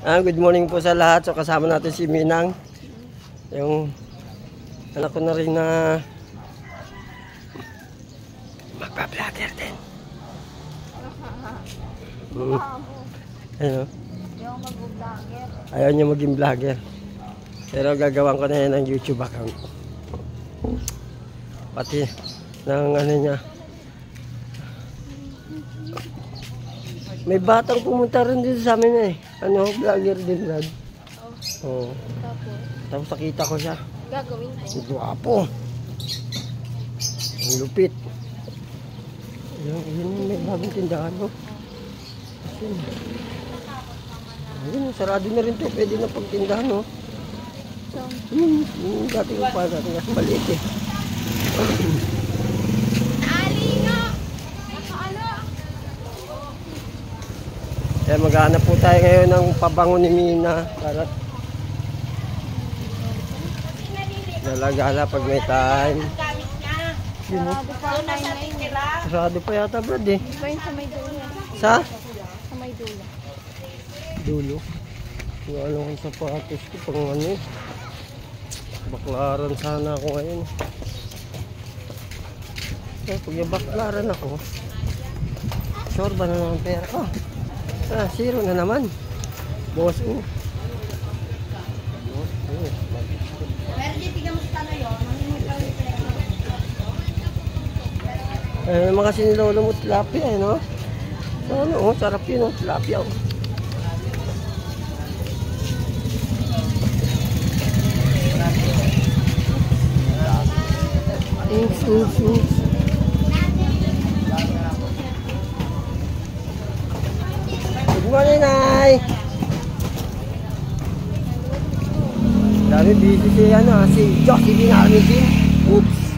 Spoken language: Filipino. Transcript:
Good morning po sa lahat. So kasama natin si Minang. Yung anak ko na rin na magpa-vlogger din. Ano? Ayaw niya maging vlogger. Pero gagawan ko na yan ng YouTube account. Pati ng ano niya. May batang pumunta rin dito sa amin eh. Ano, vlogger din, Brad. Oo. Tapos nakita ko siya. Gagawin ko. Guwapo. Ang lupit. Yun, may bagong tindahan, no? Ayun, sarado na rin to. Pwede na pagtindahan, no? Yung dati ko pa, dati nga maliit eh. Kaya maghanap po tayo ngayon ng pabango ni Mina para nalagala pag may time. Sarado pa yata, Brad eh. Iba yun sa may dulo. Sa? Sa may dulo. Dulo. Yung ano kong sapatos ko pang ano eh. Baklaran sana ako ngayon. Kaya pag yung baklaran ako, sure ba na naman pera ko? Zero na naman. Boss ko. Mga sinilolo mo tilapia eh, no? Ano, sarap yun, tilapia. Oops. Good morning, Nay! Dami busy si Jocelyn Armisin. Oops!